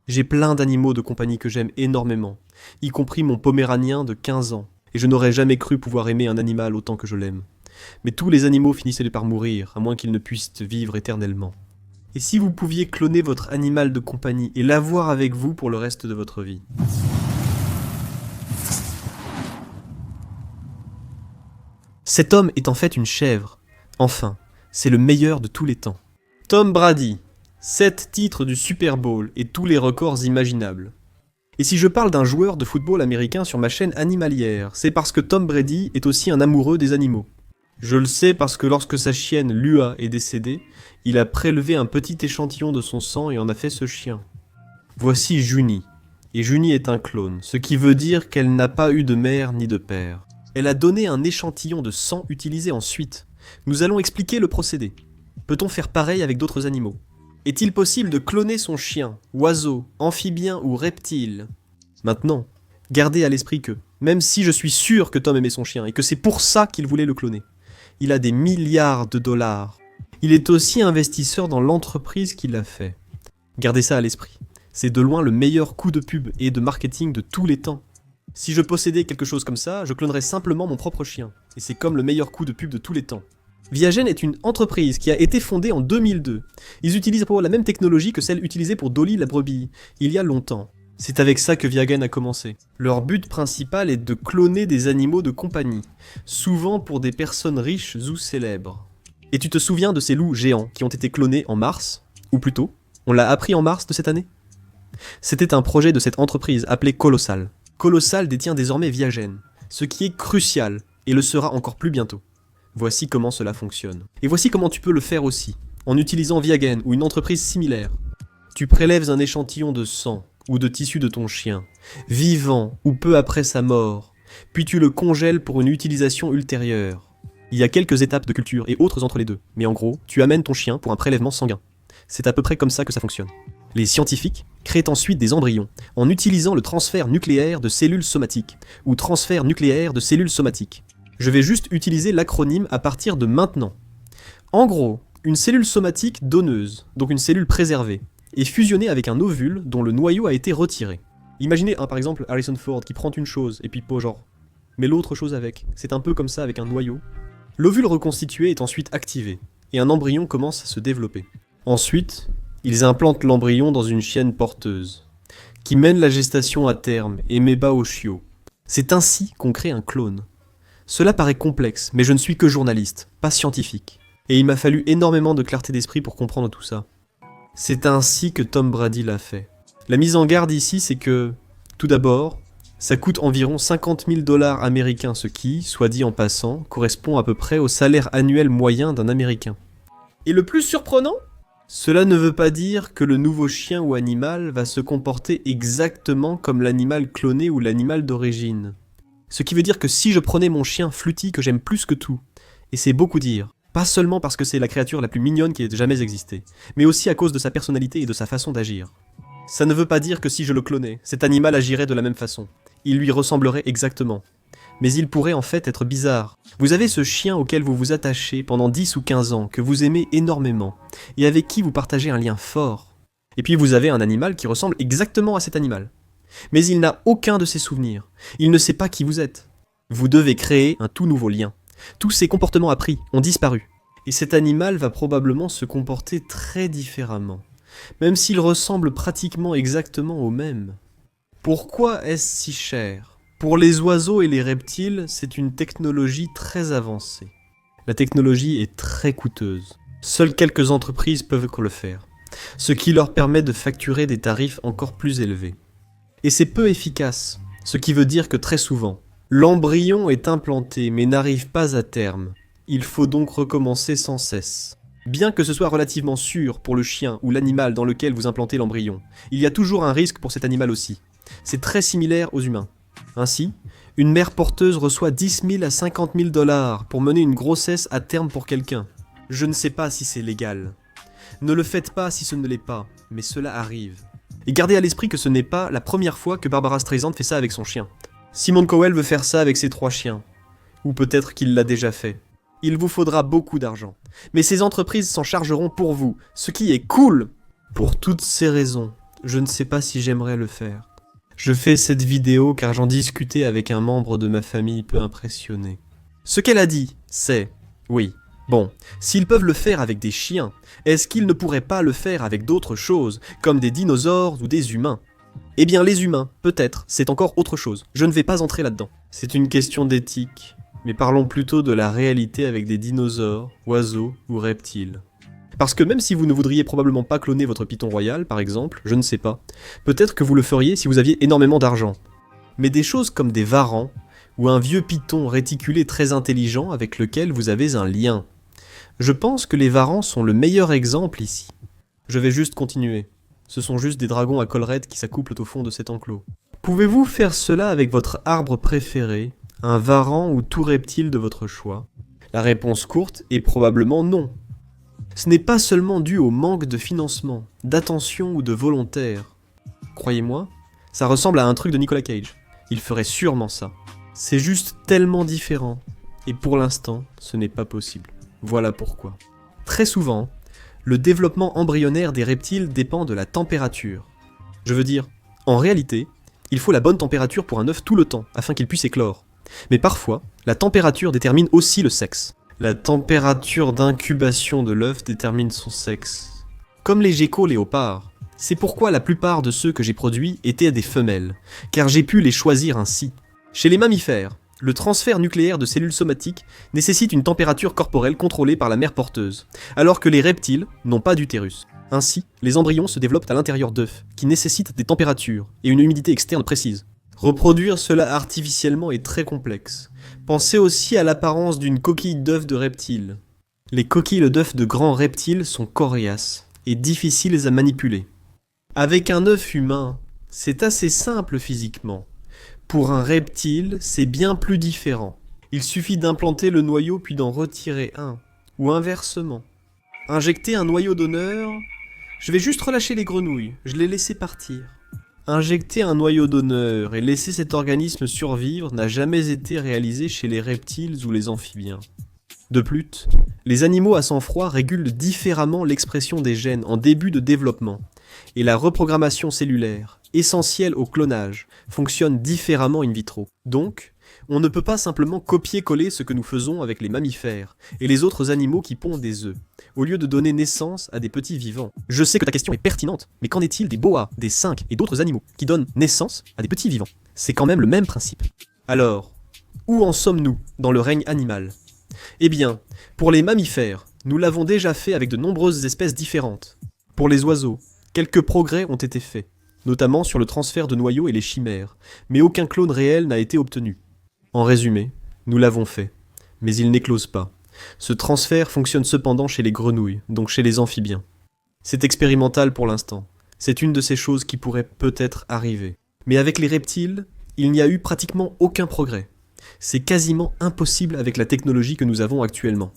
J'ai plein d'animaux de compagnie que j'aime énormément, y compris mon poméranien de 15 ans, et je n'aurais jamais cru pouvoir aimer un animal autant que je l'aime. Mais tous les animaux finissaient par mourir, à moins qu'ils ne puissent vivre éternellement. Et si vous pouviez cloner votre animal de compagnie et l'avoir avec vous pour le reste de votre vie? Cet homme est en fait une chèvre. Enfin, c'est le meilleur de tous les temps. Tom Brady, 7 titres du Super Bowl et tous les records imaginables. Et si je parle d'un joueur de football américain sur ma chaîne animalière, c'est parce que Tom Brady est aussi un amoureux des animaux. Je le sais parce que lorsque sa chienne Lua est décédée, il a prélevé un petit échantillon de son sang et en a fait ce chien. Voici Junie. Et Junie est un clone, ce qui veut dire qu'elle n'a pas eu de mère ni de père. Elle a donné un échantillon de sang utilisé ensuite. Nous allons expliquer le procédé. Peut-on faire pareil avec d'autres animaux? Est-il possible de cloner son chien, oiseau, amphibien ou reptile? Maintenant, gardez à l'esprit que, même si je suis sûr que Tom aimait son chien et que c'est pour ça qu'il voulait le cloner, il a des milliards de dollars. Il est aussi investisseur dans l'entreprise qui l'a fait. Gardez ça à l'esprit. C'est de loin le meilleur coup de pub et de marketing de tous les temps. Si je possédais quelque chose comme ça, je clonerais simplement mon propre chien. Et c'est comme le meilleur coup de pub de tous les temps. Viagen est une entreprise qui a été fondée en 2002. Ils utilisent pour la même technologie que celle utilisée pour Dolly la brebis, il y a longtemps. C'est avec ça que Viagen a commencé. Leur but principal est de cloner des animaux de compagnie, souvent pour des personnes riches ou célèbres. Et tu te souviens de ces loups géants qui ont été clonés en mars? Ou plutôt, on l'a appris en mars de cette année? C'était un projet de cette entreprise appelée Colossal. Colossal détient désormais Viagen, ce qui est crucial, et le sera encore plus bientôt. Voici comment cela fonctionne. Et voici comment tu peux le faire aussi, en utilisant Viagen ou une entreprise similaire. Tu prélèves un échantillon de sang ou de tissu de ton chien, vivant ou peu après sa mort, puis tu le congèles pour une utilisation ultérieure. Il y a quelques étapes de culture et autres entre les deux, mais en gros, tu amènes ton chien pour un prélèvement sanguin. C'est à peu près comme ça que ça fonctionne. Les scientifiques créent ensuite des embryons en utilisant le transfert nucléaire de cellules somatiques, ou transfert nucléaire de cellules somatiques. Je vais juste utiliser l'acronyme à partir de maintenant. En gros, une cellule somatique donneuse, donc une cellule préservée, est fusionnée avec un ovule dont le noyau a été retiré. Imaginez par exemple Harrison Ford qui prend une chose et puis met l'autre chose avec. C'est un peu comme ça avec un noyau. L'ovule reconstitué est ensuite activé, et un embryon commence à se développer. Ensuite, ils implantent l'embryon dans une chienne porteuse, qui mène la gestation à terme et met bas au chiot. C'est ainsi qu'on crée un clone. Cela paraît complexe, mais je ne suis que journaliste, pas scientifique. Et il m'a fallu énormément de clarté d'esprit pour comprendre tout ça. C'est ainsi que Tom Brady l'a fait. La mise en garde ici, c'est que, tout d'abord, ça coûte environ 50 000 $ américains, ce qui, soit dit en passant, correspond à peu près au salaire annuel moyen d'un Américain. Et le plus surprenant ? Cela ne veut pas dire que le nouveau chien ou animal va se comporter exactement comme l'animal cloné ou l'animal d'origine. Ce qui veut dire que si je prenais mon chien Fluty que j'aime plus que tout, et c'est beaucoup dire, pas seulement parce que c'est la créature la plus mignonne qui ait jamais existé, mais aussi à cause de sa personnalité et de sa façon d'agir. Ça ne veut pas dire que si je le clonais, cet animal agirait de la même façon. Il lui ressemblerait exactement. Mais il pourrait en fait être bizarre. Vous avez ce chien auquel vous vous attachez pendant 10 ou 15 ans, que vous aimez énormément, et avec qui vous partagez un lien fort. Et puis vous avez un animal qui ressemble exactement à cet animal. Mais il n'a aucun de ses souvenirs. Il ne sait pas qui vous êtes. Vous devez créer un tout nouveau lien. Tous ces comportements appris ont disparu. Et cet animal va probablement se comporter très différemment, même s'il ressemble pratiquement exactement au même. Pourquoi est-ce si cher ? Pour les oiseaux et les reptiles, c'est une technologie très avancée. La technologie est très coûteuse. Seules quelques entreprises peuvent le faire, ce qui leur permet de facturer des tarifs encore plus élevés. Et c'est peu efficace, ce qui veut dire que très souvent, l'embryon est implanté mais n'arrive pas à terme. Il faut donc recommencer sans cesse. Bien que ce soit relativement sûr pour le chien ou l'animal dans lequel vous implantez l'embryon, il y a toujours un risque pour cet animal aussi. C'est très similaire aux humains. Ainsi, une mère porteuse reçoit 10 000 à 50 000 $ pour mener une grossesse à terme pour quelqu'un. Je ne sais pas si c'est légal. Ne le faites pas si ce ne l'est pas, mais cela arrive. Et gardez à l'esprit que ce n'est pas la première fois que Barbara Streisand fait ça avec son chien. Simone Cowell veut faire ça avec ses 3 chiens. Ou peut-être qu'il l'a déjà fait. Il vous faudra beaucoup d'argent. Mais ces entreprises s'en chargeront pour vous, ce qui est cool. Pour toutes ces raisons, je ne sais pas si j'aimerais le faire. Je fais cette vidéo car j'en discutais avec un membre de ma famille peu impressionné. Ce qu'elle a dit, c'est « Oui, bon, s'ils peuvent le faire avec des chiens, est-ce qu'ils ne pourraient pas le faire avec d'autres choses, comme des dinosaures ou des humains ?» Eh bien les humains, peut-être, c'est encore autre chose. Je ne vais pas entrer là-dedans. C'est une question d'éthique, mais parlons plutôt de la réalité avec des dinosaures, oiseaux ou reptiles. Parce que même si vous ne voudriez probablement pas cloner votre python royal, par exemple, je ne sais pas, peut-être que vous le feriez si vous aviez énormément d'argent. Mais des choses comme des varans, ou un vieux python réticulé très intelligent avec lequel vous avez un lien. Je pense que les varans sont le meilleur exemple ici. Je vais juste continuer. Ce sont juste des dragons à collerette qui s'accouplent au fond de cet enclos. Pouvez-vous faire cela avec votre arbre préféré, un varan ou tout reptile de votre choix? La réponse courte est probablement non. Ce n'est pas seulement dû au manque de financement, d'attention ou de volontaire. Croyez-moi, ça ressemble à un truc de Nicolas Cage. Il ferait sûrement ça. C'est juste tellement différent. Et pour l'instant, ce n'est pas possible. Voilà pourquoi. Très souvent, le développement embryonnaire des reptiles dépend de la température. Je veux dire, en réalité, il faut la bonne température pour un œuf tout le temps, afin qu'il puisse éclore. Mais parfois, la température détermine aussi le sexe. La température d'incubation de l'œuf détermine son sexe. Comme les geckos léopards. C'est pourquoi la plupart de ceux que j'ai produits étaient des femelles, car j'ai pu les choisir ainsi. Chez les mammifères, le transfert nucléaire de cellules somatiques nécessite une température corporelle contrôlée par la mère porteuse, alors que les reptiles n'ont pas d'utérus. Ainsi, les embryons se développent à l'intérieur d'œufs, qui nécessitent des températures et une humidité externe précise. Reproduire cela artificiellement est très complexe. Pensez aussi à l'apparence d'une coquille d'œuf de reptile. Les coquilles d'œufs de grands reptiles sont coriaces et difficiles à manipuler. Avec un œuf humain, c'est assez simple physiquement. Pour un reptile, c'est bien plus différent. Il suffit d'implanter le noyau puis d'en retirer un, ou inversement. Injecter un noyau d'honneur... Je vais juste relâcher les grenouilles, je les laisser partir. Injecter un noyau d'honneur et laisser cet organisme survivre n'a jamais été réalisé chez les reptiles ou les amphibiens. De plus, les animaux à sang-froid régulent différemment l'expression des gènes en début de développement, et la reprogrammation cellulaire, essentielle au clonage, fonctionne différemment in vitro. Donc, on ne peut pas simplement copier-coller ce que nous faisons avec les mammifères et les autres animaux qui pondent des œufs, au lieu de donner naissance à des petits vivants. Je sais que ta question est pertinente, mais qu'en est-il des boas, des cinques et d'autres animaux qui donnent naissance à des petits vivants? C'est quand même le même principe. Alors, où en sommes-nous dans le règne animal? Eh bien, pour les mammifères, nous l'avons déjà fait avec de nombreuses espèces différentes. Pour les oiseaux, quelques progrès ont été faits, notamment sur le transfert de noyaux et les chimères, mais aucun clone réel n'a été obtenu. En résumé, nous l'avons fait, mais il n'éclose pas. Ce transfert fonctionne cependant chez les grenouilles, donc chez les amphibiens. C'est expérimental pour l'instant. C'est une de ces choses qui pourrait peut-être arriver. Mais avec les reptiles, il n'y a eu pratiquement aucun progrès. C'est quasiment impossible avec la technologie que nous avons actuellement.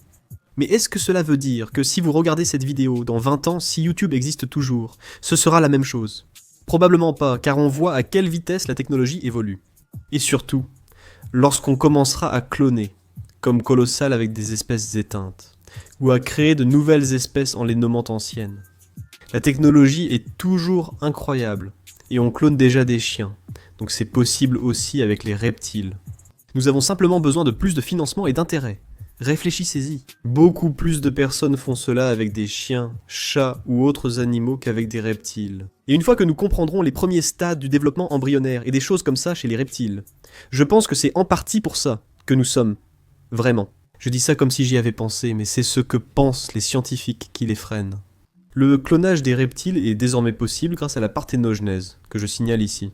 Mais est-ce que cela veut dire que si vous regardez cette vidéo dans 20 ans, si YouTube existe toujours, ce sera la même chose? Probablement pas, car on voit à quelle vitesse la technologie évolue. Et surtout, lorsqu'on commencera à cloner, comme Colossal avec des espèces éteintes, ou à créer de nouvelles espèces en les nommant anciennes. La technologie est toujours incroyable, et on clone déjà des chiens, donc c'est possible aussi avec les reptiles. Nous avons simplement besoin de plus de financement et d'intérêt. Réfléchissez-y. Beaucoup plus de personnes font cela avec des chiens, chats ou autres animaux qu'avec des reptiles. Et une fois que nous comprendrons les premiers stades du développement embryonnaire et des choses comme ça chez les reptiles, je pense que c'est en partie pour ça que nous sommes. Vraiment. Je dis ça comme si j'y avais pensé, mais c'est ce que pensent les scientifiques qui les freinent. Le clonage des reptiles est désormais possible grâce à la parthénogenèse, que je signale ici.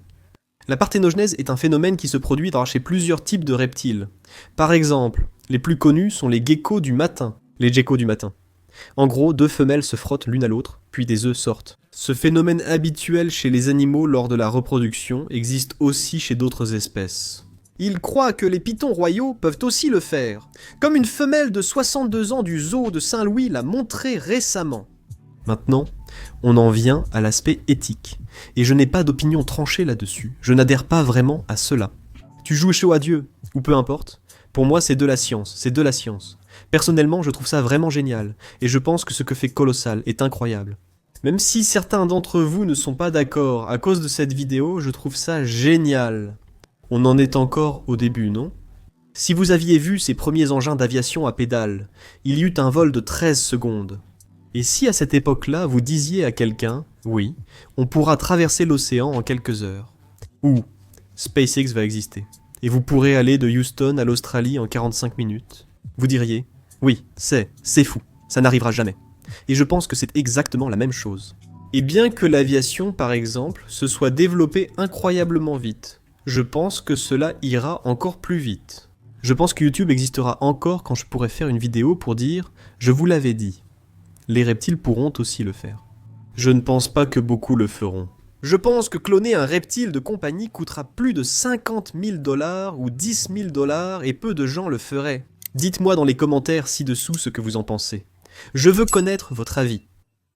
La parthénogenèse est un phénomène qui se produit chez plusieurs types de reptiles. Par exemple, les plus connus sont les geckos du matin. En gros, deux femelles se frottent l'une à l'autre, puis des œufs sortent. Ce phénomène habituel chez les animaux lors de la reproduction existe aussi chez d'autres espèces. Ils croient que les pythons royaux peuvent aussi le faire, comme une femelle de 62 ans du zoo de Saint-Louis l'a montré récemment. Maintenant, on en vient à l'aspect éthique, et je n'ai pas d'opinion tranchée là-dessus, je n'adhère pas vraiment à cela. Tu joues chaud à Dieu, ou peu importe, pour moi c'est de la science, Personnellement, je trouve ça vraiment génial, et je pense que ce que fait Colossal est incroyable. Même si certains d'entre vous ne sont pas d'accord à cause de cette vidéo, je trouve ça génial. On en est encore au début, non? Si vous aviez vu ces premiers engins d'aviation à pédales, il y eut un vol de 13 secondes. Et si à cette époque-là, vous disiez à quelqu'un, oui, on pourra traverser l'océan en quelques heures, ou SpaceX va exister, et vous pourrez aller de Houston à l'Australie en 45 minutes, vous diriez, oui, c'est fou, ça n'arrivera jamais. Et je pense que c'est exactement la même chose. Et bien que l'aviation, par exemple, se soit développée incroyablement vite, je pense que cela ira encore plus vite. Je pense que YouTube existera encore quand je pourrai faire une vidéo pour dire « Je vous l'avais dit ». Les reptiles pourront aussi le faire. Je ne pense pas que beaucoup le feront. Je pense que cloner un reptile de compagnie coûtera plus de 50 000 $ ou 10 000 $ et peu de gens le feraient. Dites-moi dans les commentaires ci-dessous ce que vous en pensez. Je veux connaître votre avis.